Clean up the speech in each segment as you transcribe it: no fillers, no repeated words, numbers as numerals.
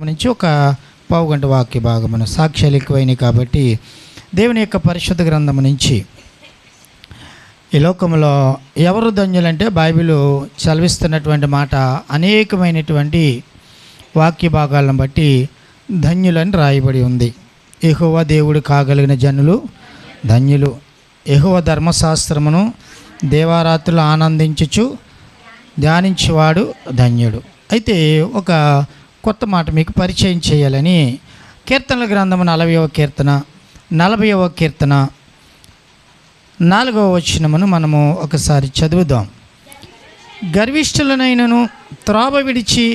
నుంచి ఒక పావుగంట వాక్య భాగమున సాక్ష్యాలు ఎక్కువైనాయి కాబట్టి దేవుని యొక్క పరిశుద్ధ గ్రంథము నుంచి ఈ లోకంలో ఎవరు ధన్యులంటే బైబిల్ చదివిస్తున్నటువంటి మాట అనేకమైనటువంటి వాక్య భాగాలను బట్టి ధన్యులని రాయబడి ఉంది. యెహోవా దేవుడు కాగలిగిన జనులు ధన్యులు, యెహోవా ధర్మశాస్త్రమును దేవారాత్రులు ఆనందించుచు ధ్యానించేవాడు ధన్యుడు. అయితే ఒక కొత్త మాట మీకు పరిచయం చేయాలని కీర్తనల గ్రంథము 40వ కీర్తన 40వ కీర్తన 4వ వచనమును మనము ఒకసారి చదువుదాం. గర్విష్ఠులనైనను త్రోవ విడిచి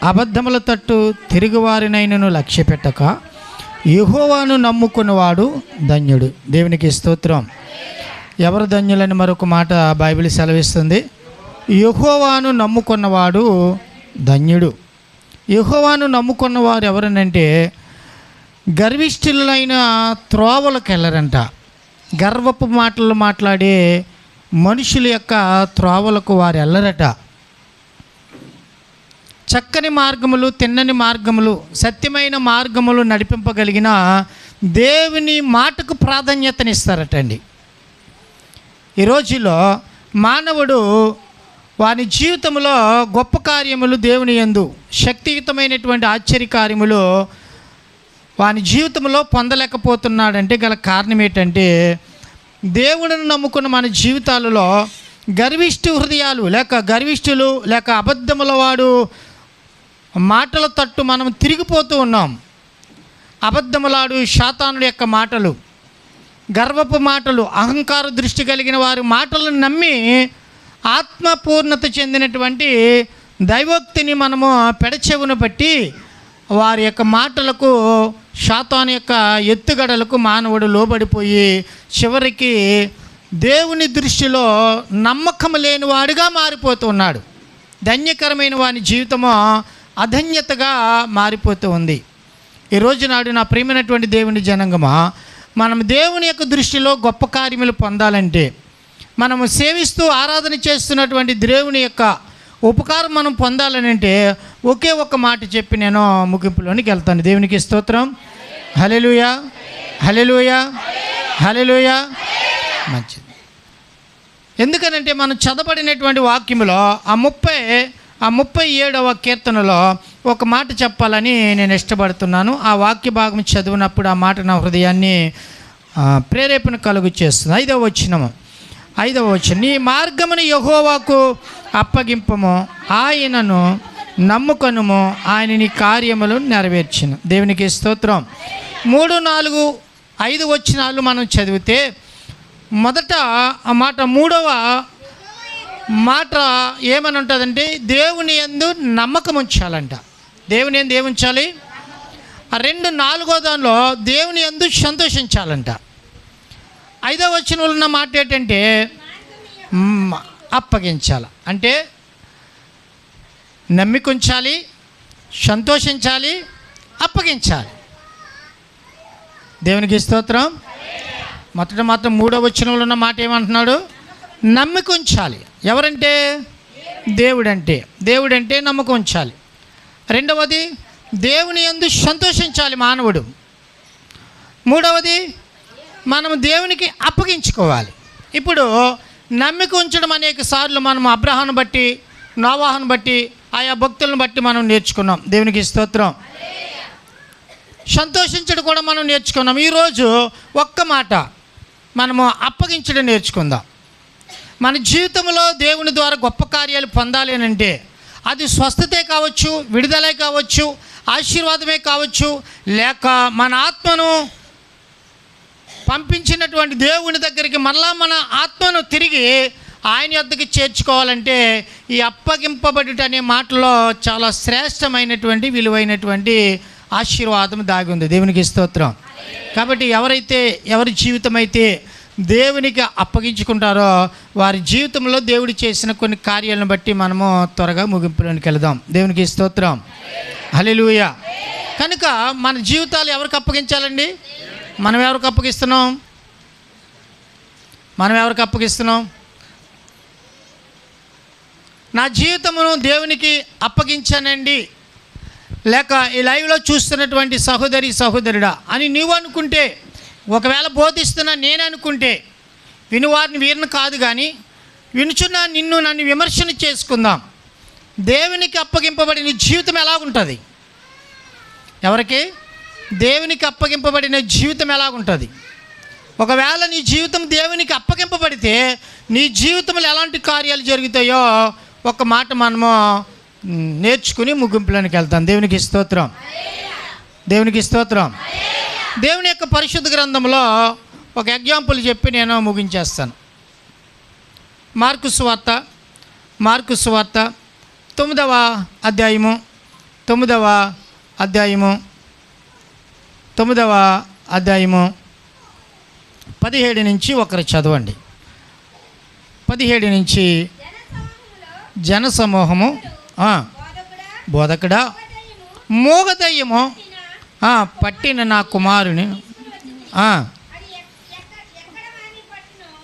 అబద్ధముల తట్టు తిరుగువారినైనను లక్ష్య పెట్టక యెహోవాను నమ్ముకున్నవాడు ధన్యుడు. దేవునికి స్తోత్రం. ఎవరు ధన్యులని మరొక మాట బైబిల్ సెలవిస్తుంది. యెహోవాను నమ్ముకున్నవాడు ధన్యుడు. యెహోవాను నమ్ముకున్నవారు ఎవరనంటే గర్విష్ఠులైన త్రోవలకు వెళ్ళరంట. గర్వపు మాటలు మాట్లాడే మనుషుల యొక్క త్రోవలకు వారు వెళ్ళరట. చక్కని మార్గములు, తిన్నని మార్గములు, సత్యమైన మార్గములు నడిపింపగలిగిన దేవుని మాటకు ప్రాధాన్యతనిస్తారటండి. ఈ రోజుల్లో మానవుడు వాని జీవితంలో గొప్ప కార్యములు, దేవుని యందు శక్తియుతమైనటువంటి ఆశ్చర్యకార్యములు వాని జీవితంలో పొందలేకపోతున్నాడంటే గల కారణం ఏంటంటే దేవుడిని నమ్ముకున్న మన జీవితాలలో గర్విష్ఠు హృదయాలు లేక గర్విష్ఠులు లేక అబద్ధముల వాడు మాటల తట్టు మనం తిరిగిపోతూ ఉన్నాం. అబద్ధములాడు శాతానుడి యొక్క మాటలు, గర్వపు మాటలు, అహంకార దృష్టి కలిగిన వారి మాటలను నమ్మి ఆత్మపూర్ణత చెందినటువంటి దైవోక్తిని మనము పెడచెవును బట్టి వారి యొక్క మాటలకు, శాతాను యొక్క ఎత్తుగడలకు మానవుడు లోబడిపోయి చివరికి దేవుని దృష్టిలో నమ్మకం లేని వాడిగా మారిపోతూ ఉన్నాడు. ధన్యకరమైన వాని జీవితము అధన్యతగా మారిపోతూ ఉంది. ఈరోజు నాడు నా ప్రియమైనటువంటి దేవుని జనాంగమా, మనం దేవుని యొక్క దృష్టిలో గొప్ప కార్యములు పొందాలంటే, మనము సేవిస్తూ ఆరాధన చేస్తున్నటువంటి దేవుని యొక్క ఉపకారం మనం పొందాలని అంటే ఒకే ఒక మాట చెప్పి నేను ముగింపులోనికి వెళ్తాను. దేవునికి స్తోత్రం. హల్లెలూయా, హల్లెలూయా, హల్లెలూయా. మంచిది. ఎందుకనంటే మనం చదవబడినటువంటి వాక్యములో ఆ 37వ కీర్తనలో ఒక మాట చెప్పాలని నేను ఇష్టపడుతున్నాను. ఆ వాక్య భాగం చదివినప్పుడు ఆ మాట నా హృదయాన్ని ప్రేరేపణ కలుగు చేస్తుంది. 5వ వచనము. నీ మార్గమును యెహోవాకు అప్పగింపము, ఆయనను నమ్ముకొనుము, ఆయన నీ కార్యములు నెరవేర్చును. దేవునికి స్తోత్రం. 3, 4, 5 వచనాలు మనం చదివితే మొదట ఆ మాట 3వ మాట ఏమని ఉంటుందంటే దేవుని యందు నమ్మకం ఉంచాలంట. దేవుని యందు ఏముంచాలి? 2, 4వ దానిలో దేవుని యందు సంతోషించాలంట. 5వ వచనంలో ఉన్న మాట ఏంటంటే అప్పగించాలి. అంటే నమ్మికుంచాలి, సంతోషించాలి, అప్పగించాలి. దేవునికి స్తోత్రం. మొదట మాత్రం 3వ వచనంలో ఉన్న మాట ఏమంటున్నాడు? నమ్మికుంచాలి. ఎవరంటే? దేవుడంటే నమ్మకం ఉంచాలి. రెండవది దేవుని యందు సంతోషించాలి మానవుడు. మూడవది మనం దేవునికి అప్పగించుకోవాలి. ఇప్పుడు నమ్మిక ఉంచడం అనేక సార్లు మనం అబ్రహామును బట్టి, నోవాహును బట్టి, ఆయా భక్తులను బట్టి మనం నేర్చుకున్నాం. దేవునికి స్తోత్రం. సంతోషించడం కూడా మనం నేర్చుకున్నాం. ఈరోజు ఒక్క మాట మనము అప్పగించడం నేర్చుకుందాం. మన జీవితంలో దేవుని ద్వారా గొప్ప కార్యాలు పొందాలి అని అంటే అది స్వస్థతే కావచ్చు, విడుదలే కావచ్చు, ఆశీర్వాదమే కావచ్చు, లేక మన ఆత్మను పంపించినటువంటి దేవుని దగ్గరికి మరలా మన ఆత్మను తిరిగి ఆయన యొద్దకు చేర్చుకోవాలంటే ఈ అప్పగింపబడుట అనే మాటలో చాలా శ్రేష్టమైనటువంటి విలువైనటువంటి ఆశీర్వాదం దాగి ఉంది. దేవునికి స్తోత్రం. కాబట్టి ఎవరి జీవితం అయితే దేవునికి అప్పగించుకుంటారో వారి జీవితంలో దేవుడు చేసిన కొన్ని కార్యాలను బట్టి మనము త్వరగా ముగింపులోనికి వెళదాం. దేవునికి స్తోత్రం. హల్లెలూయా. కనుక మన జీవితాలు ఎవరికి అప్పగించాలండి? మనం ఎవరికి అప్పగిస్తున్నాం? నా జీవితమును దేవునికి అప్పగించానండి, లేక ఈ లైవ్లో చూస్తున్నటువంటి సహోదరి సహోదరుడా అని నీవు అనుకుంటే, ఒకవేళ బోధిస్తున్నా నేను అనుకుంటే, వినువారిని వీరిని కాదు కానీ వినుచున్న నిన్ను నన్ను విమర్శన చేసుకుందాం. దేవునికి అప్పగింపబడిన జీవితం ఎలాగుంటుంది? ఎవరికి? దేవునికి అప్పగింపబడిన జీవితం ఎలాగుంటుంది? ఒకవేళ నీ జీవితం దేవునికి అప్పగింపబడితే నీ జీవితంలో ఎలాంటి కార్యాలు జరుగుతాయో ఒక మాట మనము నేర్చుకుని ముగింపులోనికి వెళ్తాం. దేవునికి స్తోత్రం, దేవునికి స్తోత్రం. దేవుని యొక్క పరిశుద్ధ గ్రంథంలో ఒక ఎగ్జాంపుల్ చెప్పి నేను ముగించేస్తాను. మార్కు సువార్త 9వ అధ్యాయము 17 నుంచి ఒకరు చదవండి. 17 నుంచి జనసమూహము బోధకుడా, మూగదయ్యము పట్టిన నా కుమారుని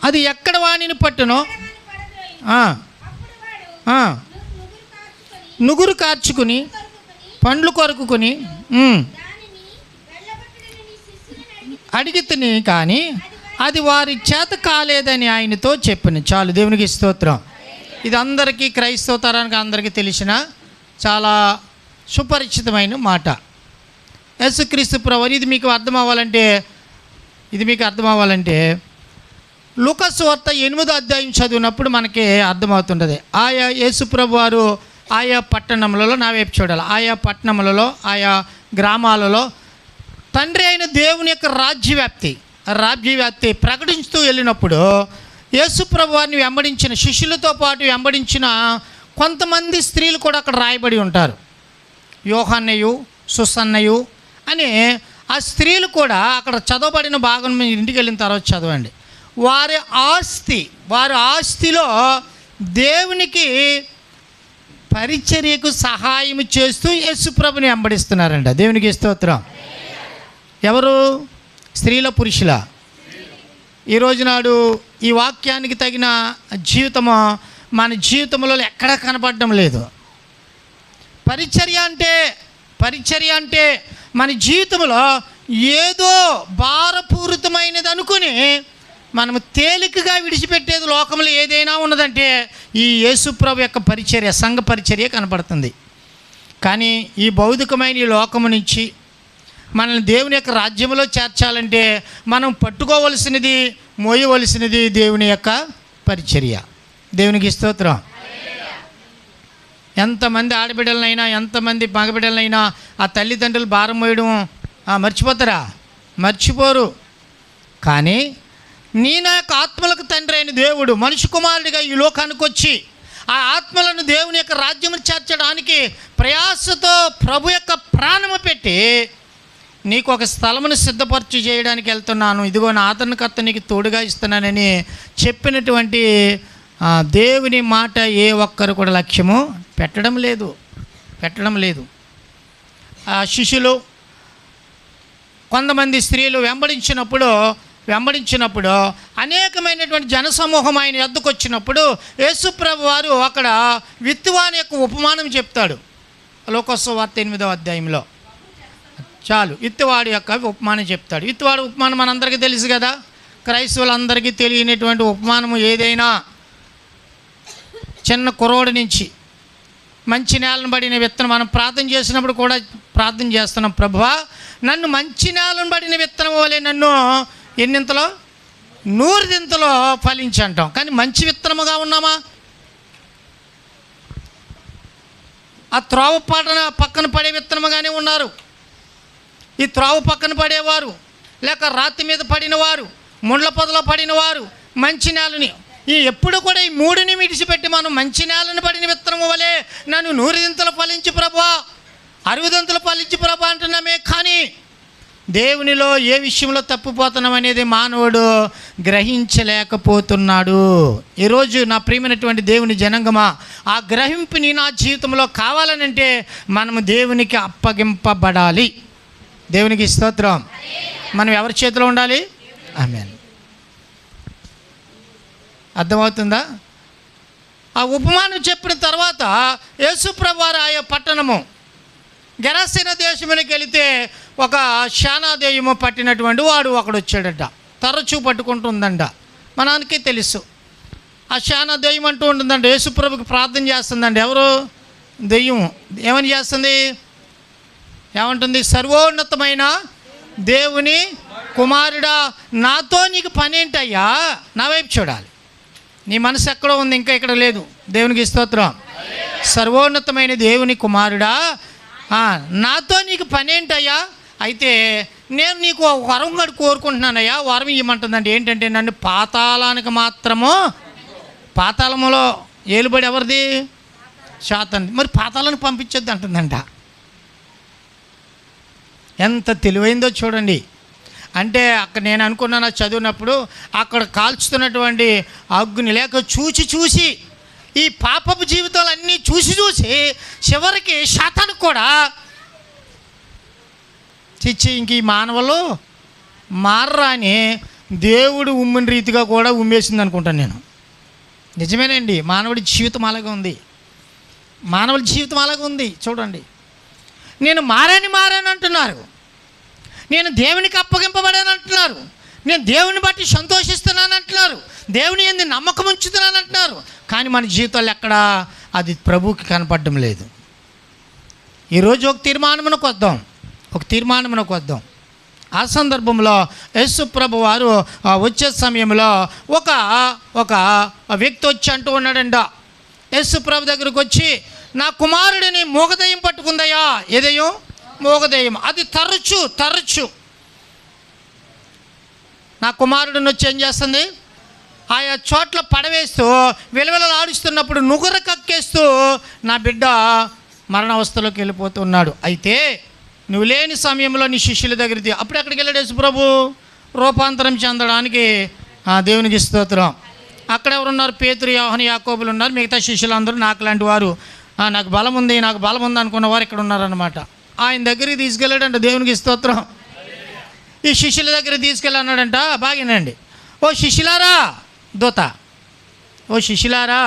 అది ఎక్కడ వాణిని పట్టునో నుగురు కార్చుకుని పండ్లు కొరుకుని అడిగితిని, కానీ అది వారి చేత కాలేదని ఆయనతో చెప్పిన. చాలు, దేవునికి స్తోత్రం. ఇది అందరికీ, క్రైస్తవ తరానికి అందరికీ తెలిసిన చాలా సుపరిచితమైన మాట. యేసుక్రీస్తు ప్రభువు ఇది మీకు అర్థం అవ్వాలంటే లూకా సువార్త 8వ అధ్యాయం చదివినప్పుడు మనకి అర్థమవుతుంటుంది. ఆయా యేసు ప్రభు వారు ఆయా పట్టణములలో, నా వైపు చూడాలి, ఆయా పట్టణములలో ఆయా గ్రామాలలో తండ్రి అయిన దేవుని యొక్క రాజ్యవ్యాప్తి ప్రకటిస్తూ వెళ్ళినప్పుడు యేసు ప్రభు వారిని వెంబడించిన శిష్యులతో పాటు వెంబడించిన కొంతమంది స్త్రీలు కూడా అక్కడ రాయబడి ఉంటారు. యోహన్నయు, సుసన్నయు అని ఆ స్త్రీలు కూడా అక్కడ చదవబడిన భాగం మీరు ఇంటికి వెళ్ళిన తర్వాత చదవండి. వారి ఆస్తిలో దేవునికి పరిచర్యకు సహాయం చేస్తూ యేసు ప్రభుని వెంబడిస్తున్నారంట. దేవునికి స్తోత్రం. ఎవరు? స్త్రీల, పురుషుల? ఈరోజు నాడు ఈ వాక్యానికి తగిన జీవితము మన జీవితంలో ఎక్కడా కనపడడం లేదు. పరిచర్య అంటే మన జీవితంలో ఏదో భారపూరితమైనది అనుకుని మనము తేలికగా విడిచిపెట్టేది లోకంలో ఏదైనా ఉన్నదంటే ఈ యేసుప్రభు యొక్క పరిచర్య, సంఘ పరిచర్య కనపడుతుంది. కానీ ఈ భౌతికమైన ఈ లోకము నుంచి మనల్ని దేవుని యొక్క రాజ్యంలో చేర్చాలంటే మనం పట్టుకోవలసినది, మోయవలసినది దేవుని యొక్క పరిచర్య. దేవునికి స్తోత్రం. ఎంతమంది ఆడబిడ్డలనైనా, ఎంతమంది మగబిడ్డలనైనా ఆ తల్లిదండ్రులు భారం మోయడం మర్చిపోతారా? మర్చిపోరు. కానీ నీ నా యొక్క ఆత్మలకు తండ్రి అయిన దేవుడు మనిషి కుమారుడిగా ఈ లోకానికి వచ్చి ఆ ఆత్మలను దేవుని యొక్క రాజ్యము చేర్చడానికి ప్రయాసతో ప్రభు యొక్క ప్రాణము పెట్టి నీకు ఒక స్థలమును సిద్ధపరచు చేయడానికి వెళ్తున్నాను, ఇదిగో నా ఆదరణకర్త నీకు తోడుగా ఇస్తున్నానని చెప్పినటువంటి దేవుని మాట ఏ ఒక్కరు కూడా లక్ష్యము పెట్టడం లేదు. ఆ శిష్యులు, కొంతమంది స్త్రీలు వెంబడించినప్పుడు అనేకమైనటువంటి జనసమూహం ఆయన యొద్దకు వచ్చినప్పుడు యేసుప్రభు వారు అక్కడ విత్తువాని యొక్క ఉపమానం చెప్తాడు. లోకసువార్త 8వ అధ్యాయంలో. చాలు, విత్తువాడి యొక్క ఉపమానం చెప్తాడు. విత్తువాడి ఉపమానం మనందరికీ తెలుసు కదా. క్రైస్తవులందరికీ తెలియనటువంటి ఉపమానము ఏదైనా, చిన్న కుర్రోడి నుంచి మంచి నేలను పడిన విత్తనం. మనం ప్రార్థన చేసినప్పుడు కూడా ప్రార్థన చేస్తున్నాం, ప్రభువా నన్ను మంచి నేలను పడిన విత్తనం వలె నన్ను ఎన్నింతలో 100 ఫలించి అంటాం. కానీ మంచి విత్తనముగా ఉన్నామా? ఆ త్రోవ పక్కన పడే విత్తనముగానే ఉన్నారు. ఈ త్రోవ పక్కన పడేవారు, లేక రాతి మీద పడినవారు, ముండ్ల పొదలో పడినవారు, మంచి నేలని ఎప్పుడు కూడా ఈ 3ని విడిచిపెట్టి మనం మంచి నేలను పడిన విత్తనము వలె నన్ను 100 ఫలించి ప్రభువా, 60 ఫలించి ప్రభు అంటున్నామే. కానీ దేవునిలో ఏ విషయంలో తప్పిపోతున్నాం అనేది మానవుడు గ్రహించలేకపోతున్నాడు. ఈరోజు నా ప్రియమైనటువంటి దేవుని జనాంగమా, ఆ గ్రహింపుని నా జీవితంలో కావాలనంటే మనము దేవునికి అప్పగింపబడాలి. దేవునికి స్తోత్రం. మనం ఎవరి చేతిలో ఉండాలి? ఆమేన్. అర్థమవుతుందా? ఆ ఉపమానం చెప్పిన తర్వాత యేసుప్రభు వారు ఆయా పట్టణము గెరాసేన దేశమునికి వెళితే ఒక శానా దెయ్యము పట్టినటువంటి వాడు ఒకడు వచ్చాడట. తరచూ పట్టుకుంటుందంట. మనానికి తెలుసు ఆ శానా దెయ్యం అంటూ ఉంటుందంట. యేసుప్రభుకి ప్రార్థన చేస్తుందండి. ఎవరు? దెయ్యం. ఏమని చేస్తుంది? ఏమంటుంది? సర్వోన్నతమైన దేవుని కుమారుడా, నాతో నీకు పని ఏంటయ్యా? నా వైపు చూడాలి. నీ మనసు ఎక్కడో ఉంది, ఇంకా ఇక్కడ లేదు. దేవునికి స్తోత్రం. సర్వోన్నతమైన దేవుని కుమారుడా, నాతో నీకు పని ఏంటయ్యా? అయితే నేను నీకు ఒక వరం గడు కోరుకుంటున్నానయ్యా. వరం ఇవ్వమంటుందండి. ఏంటంటే నన్ను పాతాళానికి మాత్రము, పాతాళములో ఏలుబడి ఎవరిది? శాతాన్ని. మరి పాతాళానికి పంపించొద్దు అంటుందంట. ఎంత తెలివైందో చూడండి. అంటే అక్కడ నేను అనుకున్నాను చదివినప్పుడు, అక్కడ కాల్చుతున్నటువంటి అగ్ని లేక చూసి ఈ పాపపు జీవితాలు అన్నీ చూసి చివరికి శాతానికి కూడా చిచ్చి ఇంక ఈ మానవులు మారరా అని దేవుడు ఉమ్మిన రీతిగా కూడా ఉమ్మేసింది అనుకుంటాను నేను. నిజమేనండి, మానవుడి జీవితం అలాగే ఉంది. మానవుడి జీవితం అలాగే ఉంది. చూడండి, నేను మారాను అంటున్నారు, నేను దేవునికి అప్పగింపబడాను అంటున్నారు, నేను దేవుని బట్టి సంతోషిస్తున్నాను అంటున్నారు, దేవుని యందు నమ్మకం ఉంచుతున్నాను అంటున్నారు. కానీ మన జీవితాలు ఎక్కడా అది ప్రభువుకి కనపడడం లేదు. ఈరోజు ఒక తీర్మానమునకు వద్దాం. ఆ సందర్భంలో యేసు ప్రభు వారు వచ్చే సమయంలో ఒక వ్యక్తి వచ్చి అంటూ ఉన్నాడంట. యేసు ప్రభు దగ్గరకు వచ్చి, నా కుమారుడిని మూగదయ్యం పట్టుకుందయ్యా. ఏదయ్యం? మూగదయ్యం. అది తరచు నా కుమారుడిని వచ్చి ఏం చేస్తుంది? ఆయా చోట్ల పడవేస్తూ విలవిలలాడుస్తున్నప్పుడు నుగుర కక్కేస్తూ నా బిడ్డ మరణావస్థలోకి వెళ్ళిపోతున్నాడు. అయితే నువ్వు లేని సమయంలో నీ శిష్యుల దగ్గరికి, అప్పుడు ఎక్కడికి వెళ్ళాడు యేసు ప్రభు? రూపాంతరం చెందడానికి. దేవునికి స్తోత్రం. అక్కడ ఎవరున్నారు? పేతురు, యోహాను, యాకోబులు ఉన్నారు. మిగతా శిష్యులందరూ నాకు లాంటి వారు, నాకు బలం ఉంది అనుకున్న వారు ఇక్కడ ఉన్నారన్నమాట. ఆయన దగ్గరికి తీసుకెళ్ళాడంట. దేవునికి స్తోత్రం. ఈ శిష్యుల దగ్గరికి తీసుకెళ్ళి అన్నాడంట, బాగేనండి, ఓ శిష్యులారా,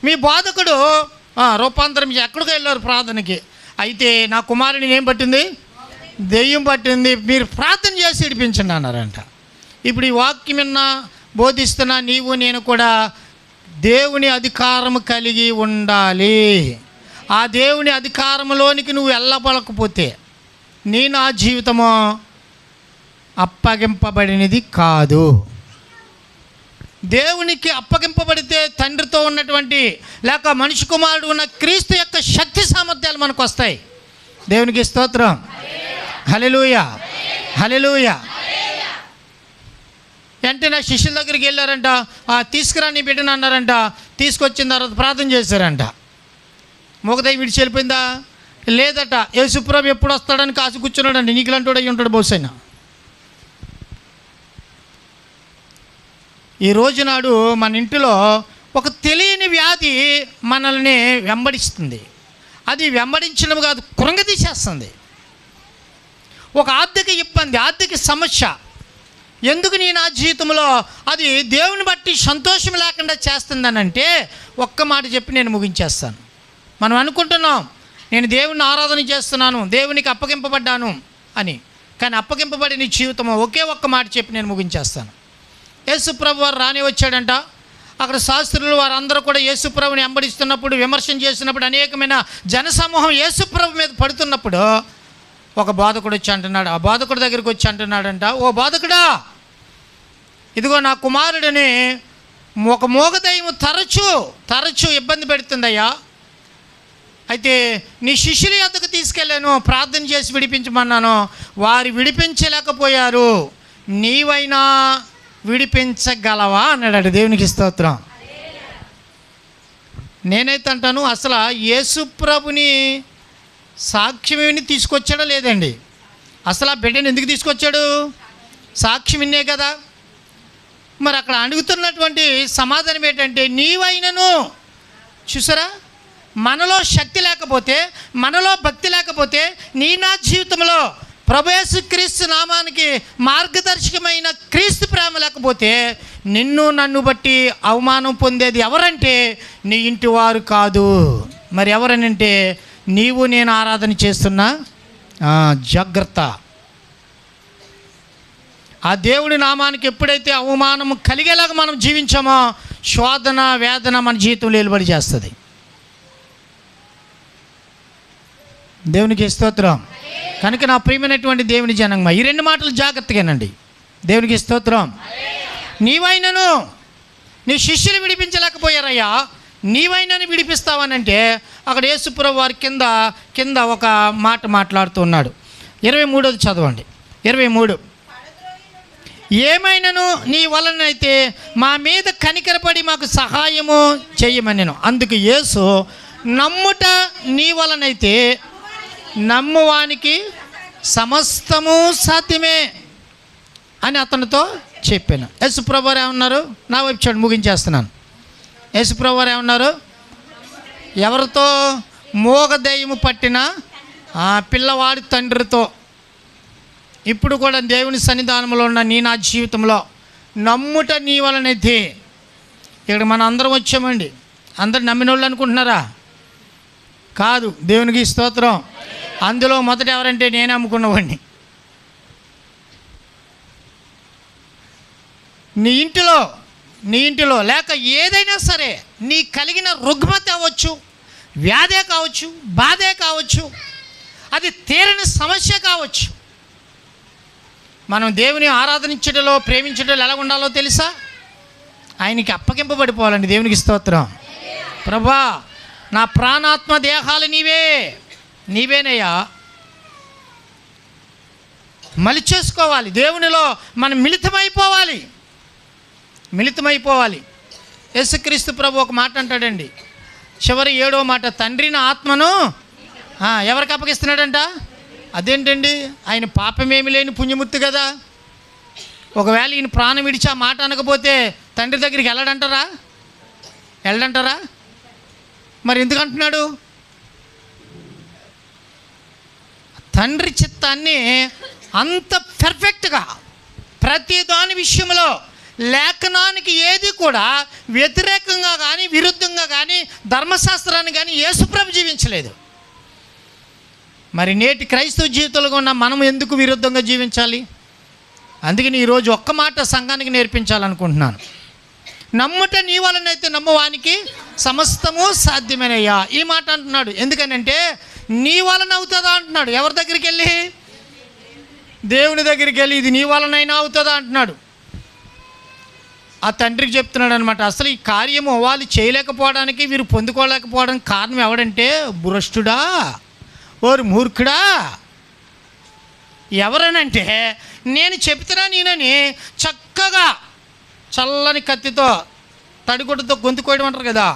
మీ బోధకుడు రూపాంతరం ఎక్కడికి వెళ్ళారు ప్రార్థనకి. అయితే నా కుమారుని ఏం పట్టింది? దెయ్యం పట్టింది. మీరు ప్రార్థన చేసి విడిపించండి అన్నారంట. ఇప్పుడు ఈ వాక్యం విన్నా బోధిస్తున్నా నీవు నేను కూడా దేవుని అధికారం కలిగి ఉండాలి. ఆ దేవుని అధికారంలోనికి నువ్వు వెళ్ళబడకపోతే నా జీవితము అప్పగింపబడినది కాదు. దేవునికి అప్పగింపబడితే తండ్రితో ఉన్నటువంటి లేక మనిషి కుమారుడు ఉన్న క్రీస్తు యొక్క శక్తి సామర్థ్యాలు మనకు వస్తాయి. దేవునికి స్తోత్రం. హల్లెలూయా. వెంటనే శిష్యుల దగ్గరికి వెళ్ళారంట. తీసుకురా నీ బిడ్డను అన్నారంట. తీసుకొచ్చిన తర్వాత ప్రార్థన చేశారంట. మూగదయ్యం విడిచి వెళ్ళిపోయిందా? లేదట. యేసుప్రభు ఎప్పుడు వస్తాడని కాసి కూర్చున్నాడండి. నీకులంటోడు అయ్యి ఉంటాడు బహుశా. ఈ రోజు నాడు మన ఇంటిలో ఒక తెలియని వ్యాధి మనల్ని వెంబడిస్తుంది. అది వెంబడించడం కాదు, కృంగతీసేస్తుంది. ఒక ఆర్థిక ఇబ్బంది, ఆర్థిక సమస్య. ఎందుకు నా జీవితంలో అది దేవుని బట్టి సంతోషం లేకుండా చేస్తుందనంటే ఒక్క మాట చెప్పి నేను ముగించేస్తాను. మనం అనుకుంటున్నాం నేను దేవుని ఆరాధన చేస్తున్నాను, దేవునికి అప్పగింపబడ్డాను అని. కానీ అప్పగింపబడిన జీవితం ఒకే ఒక్క మాట చెప్పి నేను ముగించేస్తాను. యేసుప్రభు వారు రాని వచ్చాడంట. అక్కడ శాస్త్రులు వారందరూ కూడా యేసుప్రభుని వెంబడిస్తున్నప్పుడు, విమర్శన చేసినప్పుడు, అనేకమైన జనసమూహం యేసుప్రభు మీద పడుతున్నప్పుడు ఒక బోధకుడు వచ్చి అంటున్నాడు. ఆ బోధకుడి దగ్గరికి వచ్చి అంటున్నాడంట, ఓ బోధకుడా, ఇదిగో నా కుమారుడిని ఒక మూగదయ్యము తరచు ఇబ్బంది పెడుతుందయ్యా. అయితే నీ శిష్యుల యొద్దకు తీసుకెళ్ళాను, ప్రార్థన చేసి విడిపించమన్నాను, వారు విడిపించలేకపోయారు, నీవైనా విడిపించగలవా అన్నాడు. దేవునికి స్తోత్రం. నేనైతే అంటాను, అసలు యేసుప్రభుని సాక్ష్యం విని తీసుకొచ్చాడా లేదండి? అసలు ఆ బిడ్డను ఎందుకు తీసుకొచ్చాడు? సాక్ష్యం విన్నే కదా. మరి అక్కడ అడుగుతున్నటువంటి సమాధానం ఏంటంటే, నీవైనను. చూసారా, మనలో శక్తి లేకపోతే, మనలో భక్తి లేకపోతే, నా జీవితంలో ప్రభు యేసు క్రీస్తు నామానికి మార్గదర్శకమైన క్రీస్తు ప్రేమ లేకపోతే, నిన్ను నన్ను బట్టి అవమానం పొందేది ఎవరంటే నీ ఇంటి వారు కాదు. మరి ఎవరనంటే నీవు నేను ఆరాధన చేస్తున్నా జాగ్రత్త. ఆ దేవుడి నామానికి ఎప్పుడైతే అవమానం కలిగేలాగా మనం జీవించామో శోధన వేదన మన జీవితంలో నిలబడి చేస్తుంది. దేవునికి స్తోత్రం. కనుక నా ప్రియమైనటువంటి దేవుని జనంగా ఈ రెండు మాటలు జాగ్రత్తగానండి. దేవునికి స్తోత్రం. నీవైనను నీ శిష్యులు విడిపించలేకపోయారయ్యా, నీవైనను విడిపిస్తావనంటే అక్కడ యేసుప్రభు వారి కింద ఒక మాట మాట్లాడుతూ ఉన్నాడు. 23 చదవండి. 23 ఏమైనను నీ వలనైతే మా మీద కనికరపడి మాకు సహాయము చేయమనెను. అందుకు యేసు నమ్ముట నీ వలనైతే నమ్మువానికి సమస్తము సాధ్యమే అని అతనితో చెప్పాను. యేసుప్రభు వారు ఏమన్నారు? నా వైపు చూడండి, ముగించేస్తున్నాను. యేసుప్రభు వారు ఏమన్నారు? ఎవరితో? మోగదయ్యము పట్టిన పిల్లవాడి తండ్రితో. ఇప్పుడు కూడా దేవుని సన్నిధానంలో ఉన్న నా జీవితంలో నమ్ముట నీ వలనైతే. ఇక్కడ మనం అందరం వచ్చామండి. అందరు నమ్మిన వాళ్ళు అనుకుంటున్నారా? కాదు. దేవునికి స్తోత్రం. అందులో మొదట ఎవరంటే నేనే అమ్ముకున్నవాడిని. నీ ఇంటిలో లేక ఏదైనా సరే నీ కలిగిన రుగ్మత అవ్వచ్చు, వ్యాధే కావచ్చు, బాధే కావచ్చు, అది తీరని సమస్య కావచ్చు. మనం దేవుని ఆరాధించడంలో ప్రేమించడంలో ఎలా ఉండాలో తెలుసా? ఆయనకి అప్పగింపబడిపోవాలండి. దేవునికి స్తోత్రం. ప్రభా, నా ప్రాణాత్మ దేహాలు నీవేనయ్యా. మలిచేసుకోవాలి. దేవునిలో మనం మిళితమైపోవాలి. యేసుక్రీస్తు ప్రభు ఒక మాట అంటాడండి, చివరి 7వ మాట, తండ్రి నా ఆత్మను ఎవరికి అప్పగిస్తున్నాడంట? అదేంటండి? ఆయన పాపమేమి లేని పుణ్యమూర్తి కదా. ఒకవేళ ఈయన ప్రాణం విడిచి ఆ మాట అనకపోతే తండ్రి దగ్గరికి వెళ్ళడంటారా? మరి ఎందుకు అంటున్నాడు? తండ్రి చిత్తాన్ని అంత పర్ఫెక్ట్గా ప్రతి దాని విషయంలో లేఖనానికి ఏది కూడా వ్యతిరేకంగా కానీ విరుద్ధంగా కానీ ధర్మశాస్త్రాన్ని కానీ యేసుప్రభు జీవించలేదు. మరి నేటి క్రైస్తవ జీవితంలో ఉన్న మనం ఎందుకు విరుద్ధంగా జీవించాలి? అందుకని ఈరోజు ఒక్క మాట సంఘానికి నేర్పించాలనుకుంటున్నాను. నమ్ముట నీ వలనైతే నమ్మువానికి సమస్తము సాధ్యమేనయ్యా. ఈ మాట అంటున్నాడు. ఎందుకనంటే నీ వలన అవుతుందా అంటున్నాడు. ఎవరి దగ్గరికి వెళ్ళి? దేవుని దగ్గరికి వెళ్ళి ఇది నీ వలనైనా అవుతుందా అంటున్నాడు. ఆ తండ్రికి చెప్తున్నాడు అనమాట. అసలు ఈ కార్యము వాళ్ళు చేయలేకపోవడానికి, వీరు పొందుకోలేకపోవడానికి కారణం ఎవడంటే భ్రష్టుడా, ఓరు మూర్ఖుడా. ఎవరనంటే నేను చెప్తున్నా నేనని చక్కగా చల్లని కత్తితో తడిగుడ్డతో గొంతు కోయడం అంటారు కదా.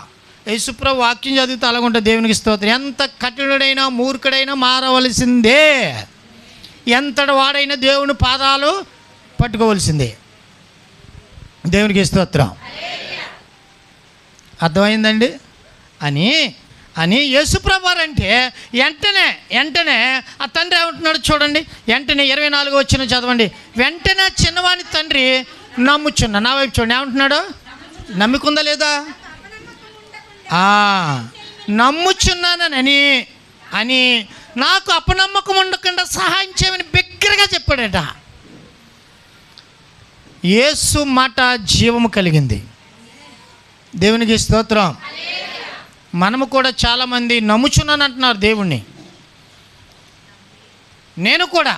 యేసుప్రభు వాక్యం చదివితే అలాగుంటుంది. దేవునికి స్తోత్రం. ఎంత కఠినుడైనా మూర్ఖుడైనా మారవలసిందే, ఎంతటి వాడైనా దేవుని పాదాలు పట్టుకోవలసిందే. దేవునికి స్తోత్రం. అర్థమైందండి? అని యేసుప్రభు అంటే వెంటనే ఆ తండ్రి ఏమంటున్నాడు చూడండి. వెంటనే 24 వచ్చిన చదవండి. వెంటనే చిన్నవాని తండ్రి నమ్ముచున్నా. నా వైపు చూడండి, ఏమంటున్నాడు? నమ్ముకుందా లేదా? నమ్ముచున్నానని నాకు అపనమ్మకం ఉండకుండా సహాయం చేయమని బిగ్గరగా చెప్పాడట. యేసు మాట జీవము కలిగింది. దేవునికి స్తోత్రం. మనము కూడా చాలామంది నమ్ముచున్నాను అంటున్నారు దేవుణ్ణి. నేను కూడా,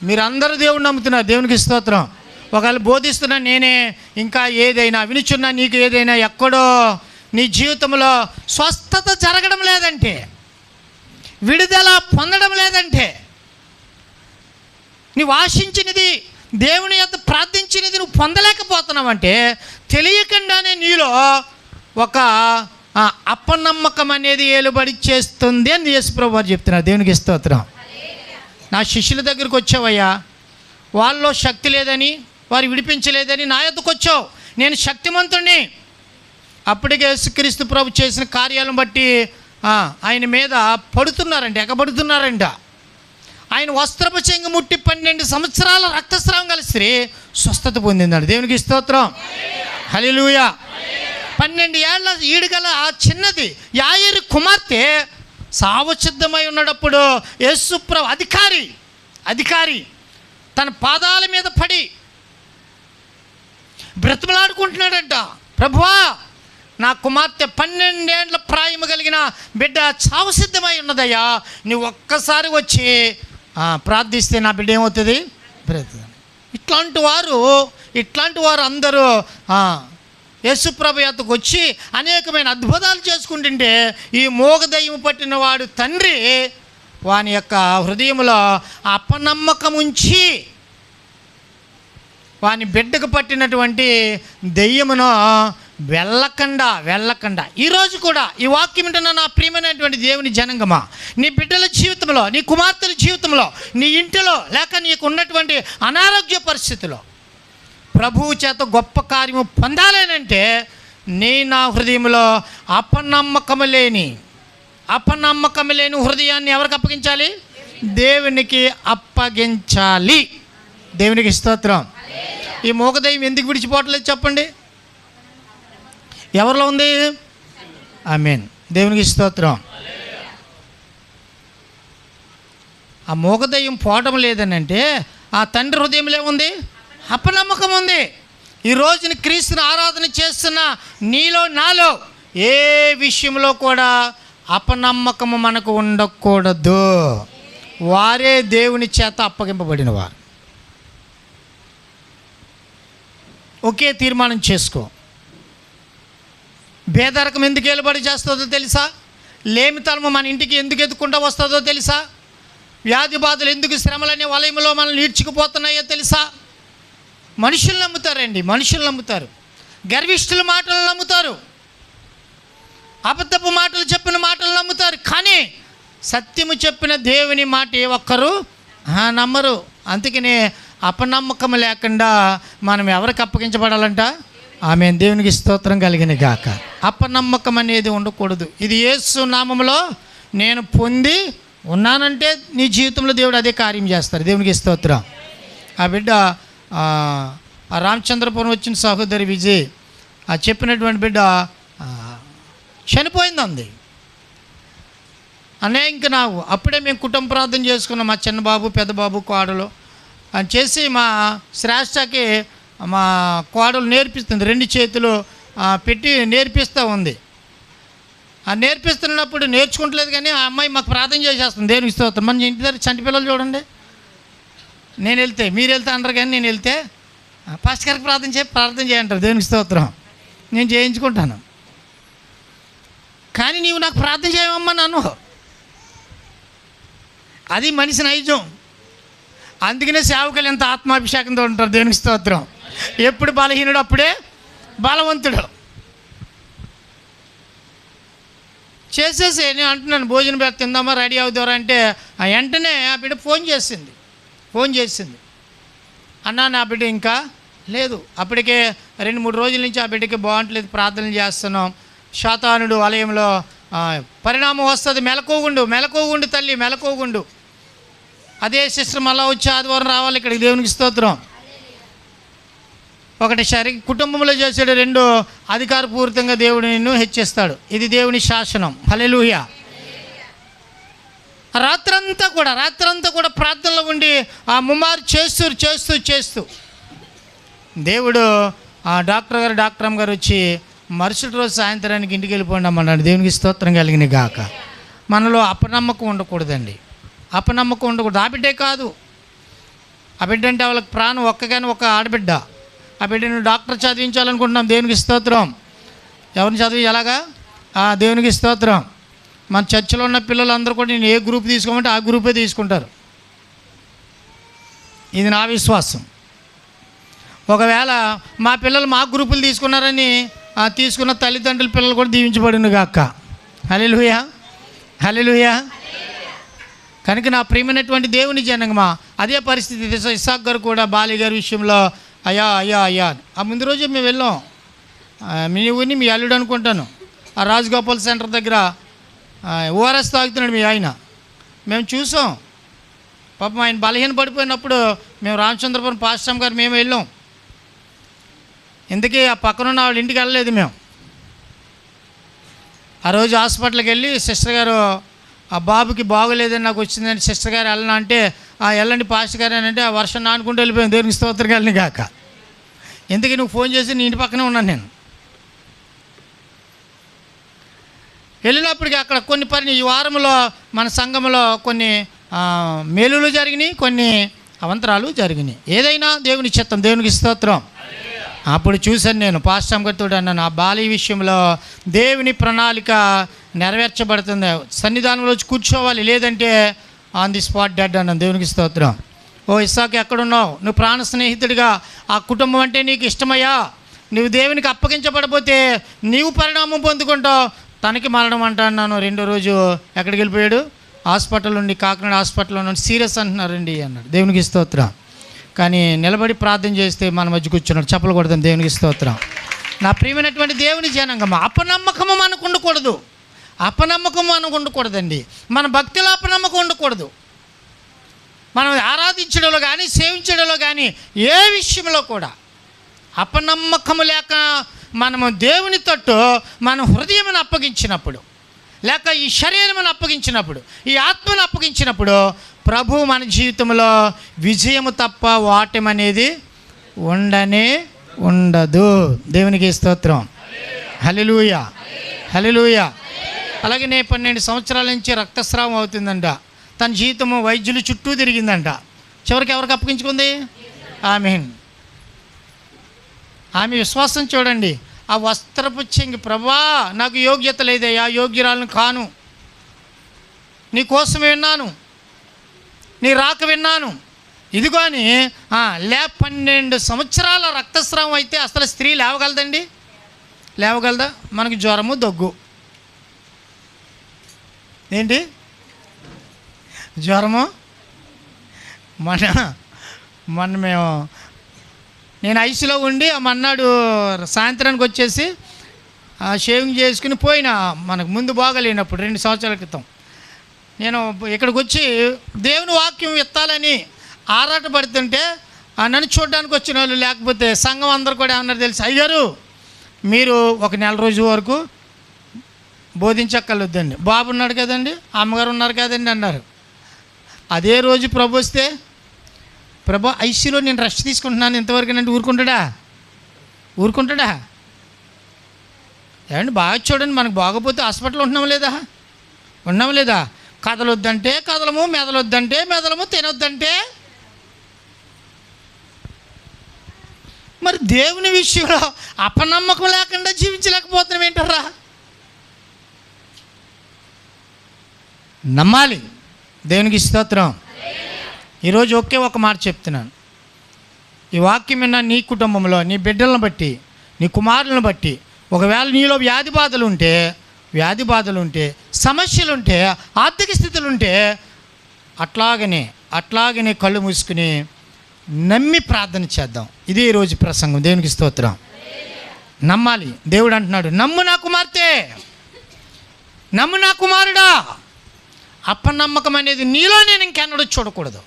మీరందరూ దేవుణ్ణి నమ్ముతున్నారు. దేవునికి స్తోత్రం. ఒకవేళ బోధిస్తున్నా నేనే, ఇంకా ఏదైనా వినుచున్నా నీకు ఏదైనా ఎక్కడో నీ జీవితంలో స్వస్థత జరగడం లేదంటే, విడుదల పొందడం లేదంటే, నీవు ఆశించినది దేవుని యొక్క ప్రార్థించినది నువ్వు పొందలేకపోతున్నావంటే తెలియకుండానే నీలో ఒక అపనమ్మకం అనేది ఏలుబడి చేస్తుంది అని యేసుప్రభు వారు చెప్తున్నారు. దేవునికి స్తోత్రం. నా శిష్యుల దగ్గరికి వచ్చావయ్యా, వాళ్ళలో శక్తి లేదని, వారు విడిపించలేదని నా యొద్దకు వచ్చావు. నేను శక్తిమంతుడిని. అప్పటికే యేసుక్రీస్తు ప్రభు చేసిన కార్యాలను బట్టి ఆయన మీద ఎగబడుతున్నారంట. ఆయన వస్త్రపు చెంగు ముట్టి 12 సంవత్సరాల రక్తస్రావం కలిసి స్వస్థత పొందిందండి. దేవునికి స్తోత్రం. హల్లెలూయా. 12 ఏళ్ల ఈడుగల ఆ చిన్నది యాయేరు కుమార్తె సావసిద్ధమై ఉన్నప్పుడు యేసుప్రభు అధికారి తన పాదాల మీద పడి బ్రతిమలాడుకుంటున్నాడంట, ప్రభువా నా కుమార్తె 12 ఏండ్ల ప్రాయము కలిగిన బిడ్డ చావు సిద్ధమై ఉన్నదయ్యా, నువ్వు ఒక్కసారి వచ్చి ప్రార్థిస్తే నా బిడ్డ ఏమవుతుంది బ్రతుకుతుంది. ఇట్లాంటి వారు అందరూ యేసుప్రభు యొద్దకు వచ్చి అనేకమైన అద్భుతాలు చేసుకుంటుంటే ఈ మోగదయ్యం పట్టిన వాడు తండ్రి వాని యొక్క హృదయంలో అపనమ్మకం ఉంచి వాని బిడ్డకు పట్టినటువంటి దెయ్యమును వెళ్ళకుండా ఈరోజు కూడా ఈ వాక్యం వింటున్న నా ప్రియమైనటువంటి దేవుని జనంగమా, నీ బిడ్డల జీవితంలో, నీ కుమార్తెల జీవితంలో, నీ ఇంటిలో, లేక నీకు ఉన్నటువంటి అనారోగ్య పరిస్థితిలో ప్రభువు చేత గొప్ప కార్యము పొందాలేనంటే నా హృదయంలో అపనమ్మకము లేని హృదయాన్ని ఎవరికి అప్పగించాలి? దేవునికి అప్పగించాలి. దేవునికి స్తోత్రం. ఈ మోగదయ్యం ఎందుకు విడిచిపోవట్లేదు చెప్పండి? ఎవరిలో ఉంది? ఆమేన్. దేవునికి స్తోత్రం. ఆ మోగదయ్యం పోవటం లేదని అంటే ఆ తండ్రి హృదయంలో ఏముంది? అపనమ్మకం ఉంది. ఈ రోజున క్రీస్తుని ఆరాధన చేస్తున్న నీలో నాలో ఏ విషయంలో కూడా అపనమ్మకము మనకు ఉండకూడదు. వారే దేవుని చేత అప్పగింపబడిన వారు. ఒకే తీర్మానం చేసుకో. భేదరకం ఎందుకు ఏలుబడి చేస్తుందో తెలుసా? లేమితనము మన ఇంటికి ఎందుకు ఎదుకుంటూ వస్తుందో తెలుసా? వ్యాధి బాధలు ఎందుకు శ్రమలనే వలయంలో మనల్ని ఈడ్చుకుపోతున్నాయో తెలుసా? మనుషులు నమ్ముతారు. గర్విష్ఠుల మాటలు నమ్ముతారు, అబద్ధపు మాటలు చెప్పిన మాటలు నమ్ముతారు. కానీ సత్యము చెప్పిన దేవుని మాట ఏ ఒక్కరు నమ్మరు. అందుకనే అపనమ్మకం లేకుండా మనం ఎవరికి అప్పగించబడాలంట? ఆమేన్. దేవునికి స్తోత్రం కలిగిన గాక. అపనమ్మకం అనేది ఉండకూడదు. ఇది యేసు నామములో నేను పొంది ఉన్నానంటే నీ జీవితంలో దేవుడు అదే కార్యం చేస్తారు. దేవునికి స్తోత్రం. ఆ బిడ్డ రామచంద్రపురం వచ్చిన సహోదరి విజయ్ చెప్పినటువంటి బిడ్డ చనిపోయింది. ఇంక నాకు అప్పుడే మేము కుటుంబ ప్రార్థన చేసుకున్నాం. మా చిన్న బాబు, పెద్ద బాబు, కోడలు అని చేసి మా శ్రేష్టకి మా కోడలు నేర్పిస్తుంది. 2 చేతులు పెట్టి నేర్పిస్తూ ఉంది. నేర్పిస్తున్నప్పుడు నేర్చుకుంటలేదు కానీ ఆ అమ్మాయి మాకు ప్రార్థన చేసేస్తుంది. దేవునికి స్తోత్రం. మన ఇంటి దగ్గర చంటి పిల్లలు చూడండి, నేను వెళ్తే మీరు వెళ్తే అంటారు కానీ నేను వెళ్తే పాస్టర్ గారికి ప్రార్థన చేయంటారు. దేవునికి స్తోత్రం. నేను చేయించుకుంటాను. కానీ నీవు నాకు ప్రార్థన చేయమమ్మా నన్ను, అది మనిషి నైజం. అందుకనే సేవకులు ఎంత ఆత్మాభిషేకంతో ఉంటారు. దేవునికి స్తోత్రం. ఎప్పుడు బలహీనుడు అప్పుడే బలవంతుడు. చేసేసి నేను అంటున్నాను భోజనం పెట్టి తిందామా, రెడీ అవుతారా అంటే వెంటనే ఆ బిడ్డ ఫోన్ చేసింది. అన్నా నా బిడ్డ ఇంకా లేదు. అప్పటికే 2-3 రోజుల నుంచి ఆ బిడ్డకి బాగుంటలేదు, ప్రార్థనలు చేస్తున్నాం. శాతానుడు ఆలయంలో పరిణామం వస్తుంది. మెలకుగుండు తల్లి, మెలకుగుండు. అదే సిస్టర్ మళ్ళా వచ్చి ఆదివారం రావాలి ఇక్కడికి. దేవునికి స్తోత్రం. ఒకటి కుటుంబంలో చేసాడు, 2 అధికారపూరితంగా దేవుడు నిన్ను హెచ్చిస్తాడు. ఇది దేవుని శాసనం. హల్లెలూయా. రాత్రంతా కూడా ప్రార్థనలో ఉండి ఆ ముమ్మారు చేస్తూ దేవుడు ఆ డాక్టర్ అమ్మగారు వచ్చి మరుసటి రోజు సాయంత్రానికి ఇంటికి వెళ్ళిపోండమన్నాడు. దేవునికి స్తోత్రం కలిగిన గాక. మనలో అపనమ్మకం ఉండకూడదండి. అపనమ్మకం ఉండకూడదు. ఆ బిడ్డే కాదు, ఆ బిడ్డ అంటే వాళ్ళకి ప్రాణం. ఒక ఆడబిడ్డ. ఆ బిడ్డను డాక్టర్ చదివించాలనుకుంటున్నాం. దేవునికి స్తోత్రం. ఎవరిని చదివి ఎలాగా? దేవునికి స్తోత్రం. మన చర్చిలో ఉన్న పిల్లలందరూ కూడా నేను ఏ గ్రూప్ తీసుకోమంటే ఆ గ్రూపే తీసుకుంటారు. ఇది నా విశ్వాసం. ఒకవేళ మా పిల్లలు మా గ్రూపులు తీసుకున్నారని తీసుకున్న తల్లిదండ్రుల పిల్లలు కూడా దీవించబడిన గాక. హల్లెలూయా, హల్లెలూయా. కనుక నా ప్రియమైనటువంటి దేవుని జనంగమా, అదే పరిస్థితి ఇస్సాక్ గారు కూడా బాలి గారి విషయంలో అయ్యా ఆ ముందు రోజే మేము వెళ్ళాం. మీ అల్లుడు అనుకుంటాను. ఆ రాజగోపాల్ సెంటర్ దగ్గర ఓఆర్ఎస్ తాగుతున్నాడు మీ ఆయన. మేము చూసాం. పాపం ఆయన బలహీన పడిపోయినప్పుడు మేము రామచంద్రపురం పాస్టర్ గారు మేము వెళ్ళాం. ఇందుకే ఆ పక్కనున్న వాళ్ళ ఇంటికి వెళ్ళలేదు మేము. ఆ రోజు హాస్పిటల్కి వెళ్ళి సిస్టర్ గారు ఆ బాబుకి బాగోలేదని నాకు వచ్చిందని సిస్టర్ గారు వెళ్ళనా అంటే, వెళ్ళండి పాస్టర్ గారు అని అంటే, ఆ వర్షం నానుకుంటూ వెళ్ళిపోయింది. దేవునికి స్తోత్రం కలిని కాక. ఎందుకు నువ్వు ఫోన్ చేసి నీ ఇంటి పక్కనే ఉన్నాను నేను. వెళ్ళినప్పటికీ అక్కడ కొన్ని ఈ వారంలో మన సంఘంలో కొన్ని మేలులు జరిగినాయి, కొన్ని అవంతరాలు జరిగినాయి. ఏదైనా దేవుని చిత్తం, దేవునికి స్తోత్రం. అప్పుడు చూశాను నేను పాస్టర్ గారితో అన్నాను, ఆ బాలి విషయంలో దేవుని ప్రణాళిక నెరవేర్చబడుతుంది. సన్నిధానంలో వచ్చి కూర్చోవాలి, లేదంటే ఆన్ ది స్పాట్ డెడ్ అన్నాను. దేవునికి స్తోత్రం. ఓ ఇస్సాకు ఎక్కడున్నావు? నువ్వు ప్రాణ స్నేహితుడిగా ఆ కుటుంబం అంటే నీకు ఇష్టమయ్యా. నువ్వు దేవునికి అప్పగించబడిపోతే నీవు పరిణామం పొందుకుంటావు, తనకి మరణం అంటా అన్నాను. రెండో రోజు ఎక్కడికి వెళ్ళిపోయాడు? హాస్పిటల్ నుండి, కాకినాడ హాస్పిటల్లో నుండి సీరియస్ అంటున్నారండి అన్నాడు. దేవునికి స్తోత్రం. కానీ నిలబడి ప్రార్థన చేస్తే మన మధ్య కూర్చున్నాడు. చెప్పలు కొడతాను. దేవునికి స్తోత్రం. నా ప్రియమైనటువంటి దేవుని జనాంగం, అపనమ్మకము మనకు ఉండకూడదు. అపనమ్మకం మనకు ఉండకూడదండి. మన భక్తిలో అపనమ్మకం ఉండకూడదు. మనం ఆరాధించడంలో కానీ, సేవించడంలో కానీ, ఏ విషయంలో కూడా అపనమ్మకము లేక మనము దేవుని తట్టు మన హృదయమును అప్పగించినప్పుడు, లేక ఈ శరీరమును అప్పగించినప్పుడు, ఈ ఆత్మను అప్పగించినప్పుడు, ప్రభు మన జీవితంలో విజయము తప్ప ఓటమి అనేది ఉండనే ఉండదు. దేవునికి స్తోత్రం. హల్లెలూయా, హల్లెలూయా. అలాగే 12 సంవత్సరాల నుంచి రక్తస్రావం అవుతుందంట. తన జీవితము వైద్యులు చుట్టూ తిరిగిందంట. చివరికి ఎవరికి అప్పగించుకుంది? ఆమేన్. ఆమె విశ్వాసం చూడండి. ఆ వస్త్రపు చెంగి, ప్రభా నాకు యోగ్యత లేదయ్యా, యోగ్యురాలను కాను, నీ కోసం విన్నాను, నీ రాక విన్నాను, ఇదిగో అని 12 సంవత్సరాల రక్తస్రావం అయితే అసలు స్త్రీ లేవగలదండి? లేవగలదా? మనకి జ్వరము, దగ్గు. ఏంటి జ్వరము? మొన్న నేను ఐసీలో ఉండి మన్నాడు సాయంత్రానికి వచ్చేసి షేవింగ్ చేసుకుని పోయినా. మనకు ముందు బాగలేనప్పుడు 2 సంవత్సరాల క్రితం నేను ఇక్కడికి వచ్చి దేవుని వాక్యం ఎత్తాలని ఆరాటపడుతుంటే నన్ను చూడడానికి వచ్చిన వాళ్ళు, లేకపోతే సంఘం అందరూ కూడా ఏమన్నారు తెలుసు? అయ్యారు మీరు ఒక నెల రోజు వరకు బోధించక్కర్లేదండి, బాబు ఉన్నాడు కదండి, అమ్మగారు ఉన్నారు కదండి అన్నారు. అదే రోజు ప్రభు వస్తే, ప్రభు ఐసీలో నేను రెస్ట్ తీసుకుంటున్నాను ఇంతవరకు అంటే ఊరుకుంటాడా? ఏమండి బాగా చూడండి, మనకు బాగోపోతే హాస్పిటల్ ఉన్నాం లేదా? కదలొద్దంటే కదలము, మెదలొద్దంటే మెదలము, తినొద్దంటే. మరి దేవుని విషయంలో అపనమ్మకం లేకుండా జీవించలేకపోతున్నాం ఏంటర్రా? నమ్మాలి. దేవునికి స్తోత్రం. ఈరోజు ఒకే ఒక మాట చెప్తున్నాను. ఈ వాక్యం విన్న నీ కుటుంబంలో, నీ బిడ్డలను బట్టి, నీ కుమారులను బట్టి, ఒకవేళ నీలో వ్యాధి బాధలు ఉంటే, సమస్యలుంటే, ఆర్థిక స్థితులుంటే, అట్లాగనే కళ్ళు మూసుకుని నమ్మి ప్రార్థన చేద్దాం. ఇదే ఈరోజు ప్రసంగం. దేవునికి స్తోత్రం. నమ్మాలి. దేవుడు అంటున్నాడు, నమ్ము నా కుమార్తె, నమ్ము నా కుమారుడా. అపనమ్మకం అనేది నీలో నేను ఇంకెన్నడూ చూడకూడదు.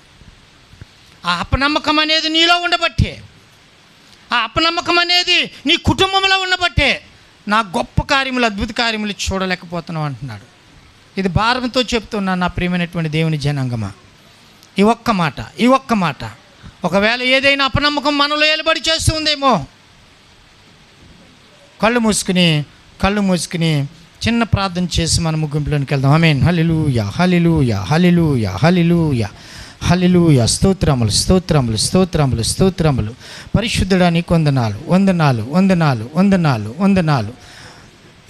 ఆ అపనమ్మకం అనేది నీలో ఉండబట్టే, ఆ అపనమ్మకం అనేది నీ కుటుంబంలో ఉండబట్టే నా గొప్ప కార్యములు, అద్భుత కార్యములు చూడలేకపోతున్నావు అంటున్నాడు. ఇది భారంతో చెప్తున్నాను నా ప్రియమైనటువంటి దేవుని జనాంగమా. ఈ ఒక్క మాట ఒకవేళ ఏదైనా అపనమ్మకం మనలో ఏలుబడి చేస్తుందేమో, కళ్ళు మూసుకుని చిన్న ప్రార్థన చేసి మన ముగింపులోనికి వెళ్దాం. ఆమేన్. హల్లెలూయా, హల్లెలూయా, హల్లెలూయా, హల్లెలూయా, హల్లెలూయా. స్తోత్రములు. పరిశుద్ధుడా నీకు వందనాలు.